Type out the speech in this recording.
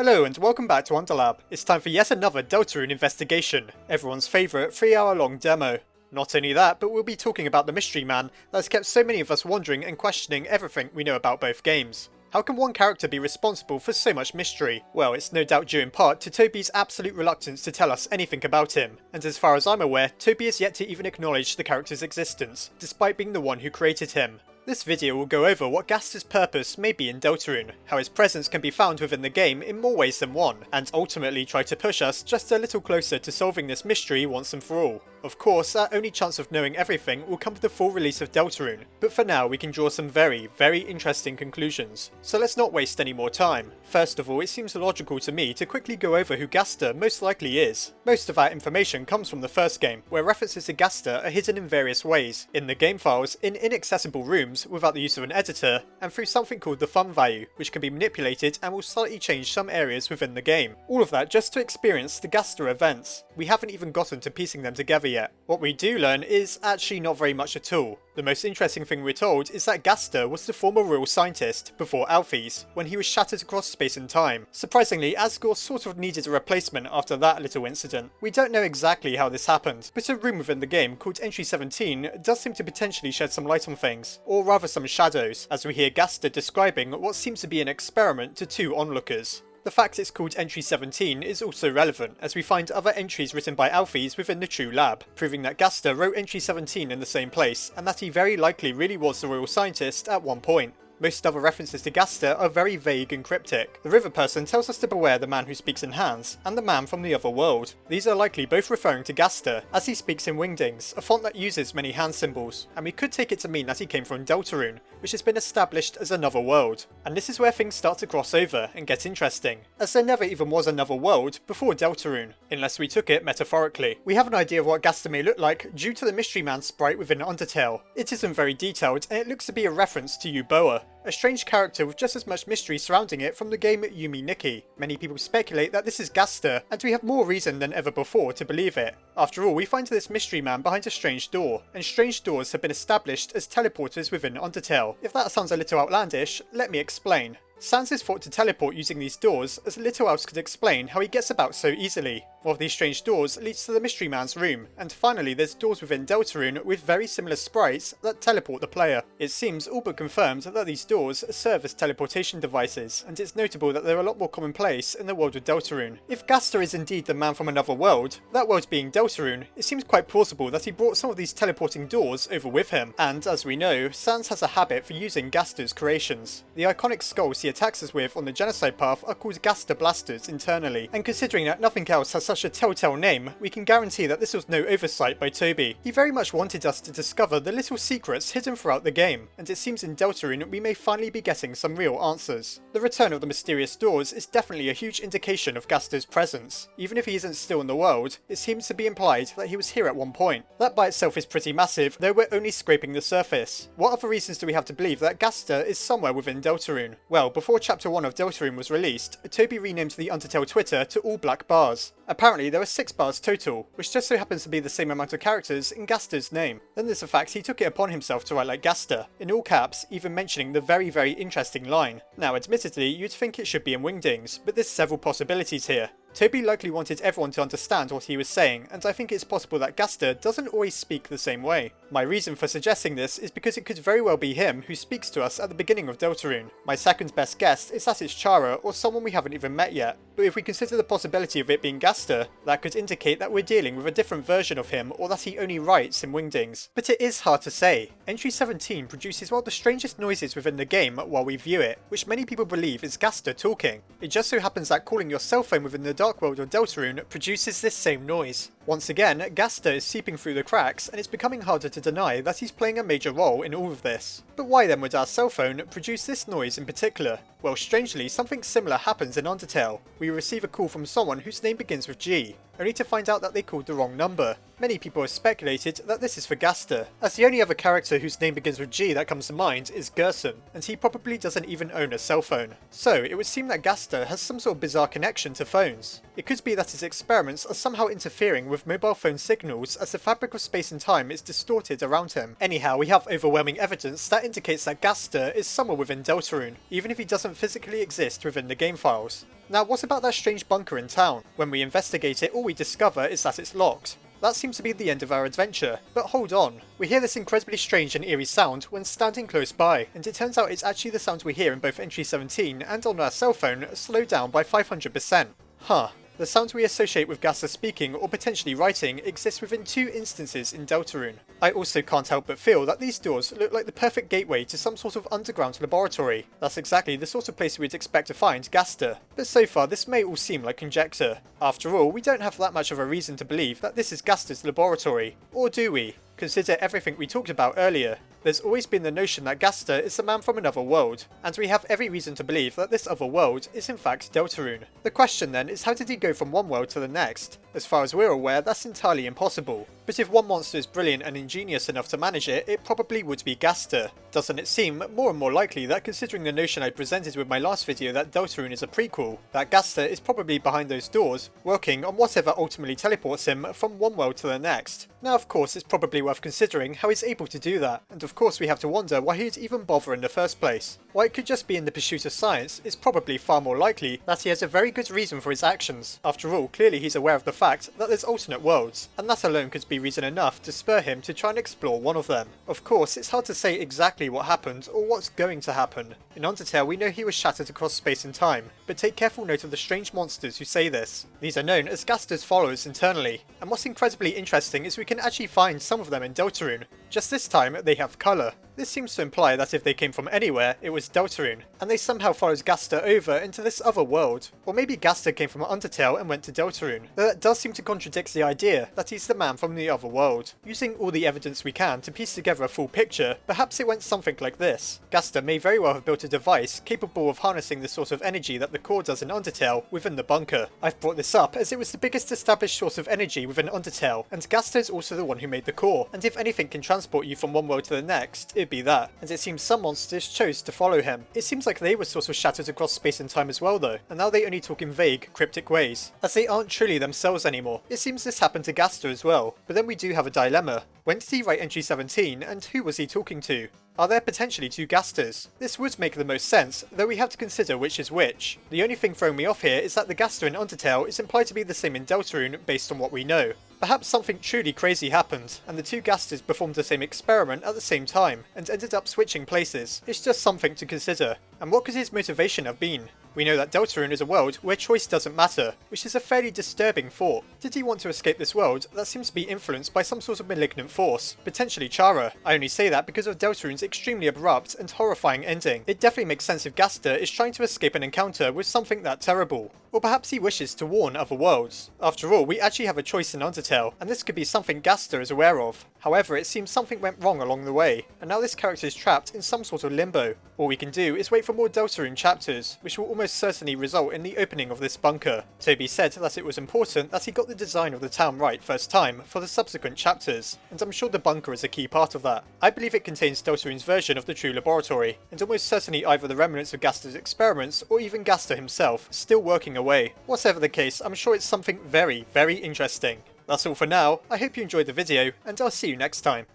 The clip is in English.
Hello and welcome back to Underlab. It's time for yet another Deltarune investigation, everyone's favourite 3-hour-long demo. Not only that, but we'll be talking about the mystery man that has kept so many of us wondering and questioning everything we know about both games. How can one character be responsible for so much mystery? Well, it's no doubt due in part to Toby's absolute reluctance to tell us anything about him, and as far as I'm aware, Toby has yet to even acknowledge the character's existence, despite being the one who created him. This video will go over what Gaster's purpose may be in Deltarune, how his presence can be found within the game in more ways than one, and ultimately try to push us just a little closer to solving this mystery once and for all. Of course, our only chance of knowing everything will come with the full release of Deltarune, but for now we can draw some very interesting conclusions. So let's not waste any more time. First of all, it seems logical to me to quickly go over who Gaster most likely is. Most of our information comes from the first game, where references to Gaster are hidden in various ways, in the game files, in inaccessible rooms without the use of an editor, and through something called the thumb value, which can be manipulated and will slightly change some areas within the game. All of that just to experience the Gaster events. We haven't even gotten to piecing them together yet. What we do learn is actually not very much at all. The most interesting thing we're told is that Gaster was the former royal scientist before Alphys, when he was shattered across space and time. Surprisingly, Asgore sort of needed a replacement after that little incident. We don't know exactly how this happened, but a room within the game called Entry 17 does seem to potentially shed some light on things, or rather some shadows, as we hear Gaster describing what seems to be an experiment to two onlookers. The fact it's called Entry 17 is also relevant, as we find other entries written by Alphys within the true lab, proving that Gaster wrote Entry 17 in the same place, and that he very likely really was the royal scientist at one point. Most other references to Gaster are very vague and cryptic. The river person tells us to beware the man who speaks in hands, and the man from the other world. These are likely both referring to Gaster, as he speaks in Wingdings, a font that uses many hand symbols, and we could take it to mean that he came from Deltarune, which has been established as another world. And this is where things start to cross over and get interesting, as there never even was another world before Deltarune, unless we took it metaphorically. We have an idea of what Gaster may look like due to the Mystery Man sprite within Undertale. It isn't very detailed, and it looks to be a reference to Yuboa, a strange character with just as much mystery surrounding it from the game Yumi Nikki. Many people speculate that this is Gaster, and we have more reason than ever before to believe it. After all, we find this mystery man behind a strange door, and strange doors have been established as teleporters within Undertale. If that sounds a little outlandish, let me explain. Sans is thought to teleport using these doors, as little else could explain how he gets about so easily. One of these strange doors leads to the Mystery Man's room, and finally there's doors within Deltarune with very similar sprites that teleport the player. It seems all but confirmed that these doors serve as teleportation devices, and it's notable that they're a lot more commonplace in the world of Deltarune. If Gaster is indeed the man from another world, that world being Deltarune, it seems quite plausible that he brought some of these teleporting doors over with him. And as we know, Sans has a habit for using Gaster's creations. The iconic skulls he attacks us with on the genocide path are called Gaster blasters internally, and considering that nothing else has such a telltale name, we can guarantee that this was no oversight by Toby. He very much wanted us to discover the little secrets hidden throughout the game, and it seems in Deltarune we may finally be getting some real answers. The return of the mysterious doors is definitely a huge indication of Gaster's presence. Even if he isn't still in the world, it seems to be implied that he was here at one point. That by itself is pretty massive, though we're only scraping the surface. What other reasons do we have to believe that Gaster is somewhere within Deltarune? Well, before Chapter 1 of Deltarune was released, Toby renamed the Undertale Twitter to All Black Bars. Apparently there are 6 bars total, which just so happens to be the same amount of characters in Gaster's name. Then there's the fact he took it upon himself to write like Gaster, in all caps, even mentioning the very interesting line. Now admittedly, you'd think it should be in Wingdings, but there's several possibilities here. Toby likely wanted everyone to understand what he was saying, and I think it's possible that Gaster doesn't always speak the same way. My reason for suggesting this is because it could very well be him who speaks to us at the beginning of Deltarune. My second best guess is that it's Chara or someone we haven't even met yet, but if we consider the possibility of it being Gaster, that could indicate that we're dealing with a different version of him or that he only writes in Wingdings. But it is hard to say. Entry 17 produces one of the strangest noises within the game while we view it, which many people believe is Gaster talking. It just so happens that calling your cell phone within the dark world of Deltarune produces this same noise. Once again, Gaster is seeping through the cracks, and it's becoming harder to deny that he's playing a major role in all of this. But why then would our cell phone produce this noise in particular? Well, strangely, something similar happens in Undertale. We receive a call from someone whose name begins with G, only to find out that they called the wrong number. Many people have speculated that this is for Gaster, as the only other character whose name begins with G that comes to mind is Gaston, and he probably doesn't even own a cell phone. So it would seem that Gaster has some sort of bizarre connection to phones. It could be that his experiments are somehow interfering with mobile phone signals as the fabric of space and time is distorted around him. Anyhow, we have overwhelming evidence that indicates that Gaster is somewhere within Deltarune, even if he doesn't physically exist within the game files. Now what about that strange bunker in town? When we investigate it, all we discover is that it's locked. That seems to be the end of our adventure. But hold on, we hear this incredibly strange and eerie sound when standing close by, and it turns out it's actually the sound we hear in both entry 17 and on our cell phone slowed down by 500%. Huh. The sounds we associate with Gaster speaking or potentially writing exist within 2 instances in Deltarune. I also can't help but feel that these doors look like the perfect gateway to some sort of underground laboratory. That's exactly the sort of place we'd expect to find Gaster. But so far this may all seem like conjecture. After all, we don't have that much of a reason to believe that this is Gaster's laboratory. Or do we? Consider everything we talked about earlier. There's always been the notion that Gaster is a man from another world, and we have every reason to believe that this other world is in fact Deltarune. The question then is, how did he go from one world to the next? As far as we're aware, that's entirely impossible. But if one monster is brilliant and ingenious enough to manage it, it probably would be Gaster. Doesn't it seem more and more likely that, considering the notion I presented with my last video that Deltarune is a prequel, that Gaster is probably behind those doors, working on whatever ultimately teleports him from one world to the next? Now of course it's probably worth considering how he's able to do that, and of course we have to wonder why he'd even bother in the first place. While it could just be in the pursuit of science, it's probably far more likely that he has a very good reason for his actions. After all, clearly he's aware of the fact that there's alternate worlds, and that alone could be reason enough to spur him to try and explore one of them. Of course, it's hard to say exactly what happened or what's going to happen. In Undertale we know he was shattered across space and time, but take careful note of the strange monsters who say this. These are known as Gaster's followers internally, and what's incredibly interesting is we can actually find some of them in Deltarune. Just this time they have colour. This seems to imply that if they came from anywhere, it was Deltarune, and they somehow followed Gaster over into this other world. Or maybe Gaster came from Undertale and went to Deltarune, though that does seem to contradict the idea that he's the man from the other world. Using all the evidence we can to piece together a full picture, perhaps it went something like this. Gaster may very well have built a device capable of harnessing the sort of energy that the core does in Undertale within the bunker. I've brought this up as it was the biggest established source of energy within Undertale, and Gaster is also the one who made the core, and if anything can transport you from one world to the next, it'd be that. And it seems some monsters chose to follow him. It seems like they were sort of shattered across space and time as well though, and now they only talk in vague, cryptic ways, as they aren't truly themselves anymore. It seems this happened to Gaster as well, but then we do have a dilemma. When did he write entry 17, and who was he talking to? Are there potentially 2 Gasters? This would make the most sense, though we have to consider which is which. The only thing throwing me off here is that the Gaster in Undertale is implied to be the same in Deltarune based on what we know. Perhaps something truly crazy happened, and the 2 Gasters performed the same experiment at the same time, and ended up switching places. It's just something to consider. And what could his motivation have been? We know that Deltarune is a world where choice doesn't matter, which is a fairly disturbing thought. Did he want to escape this world that seems to be influenced by some sort of malignant force, potentially Chara? I only say that because of Deltarune's extremely abrupt and horrifying ending. It definitely makes sense if Gaster is trying to escape an encounter with something that terrible. Or perhaps he wishes to warn other worlds. After all, we actually have a choice in Undertale, and this could be something Gaster is aware of. However, it seems something went wrong along the way, and now this character is trapped in some sort of limbo. All we can do is wait for more Deltarune chapters, which will almost certainly result in the opening of this bunker. Toby said that it was important that he got the design of the town right first time for the subsequent chapters, and I'm sure the bunker is a key part of that. I believe it contains Deltarune's version of the true laboratory, and almost certainly either the remnants of Gaster's experiments or even Gaster himself still working away. Whatever the case, I'm sure it's something very, very interesting. That's all for now. I hope you enjoyed the video, and I'll see you next time.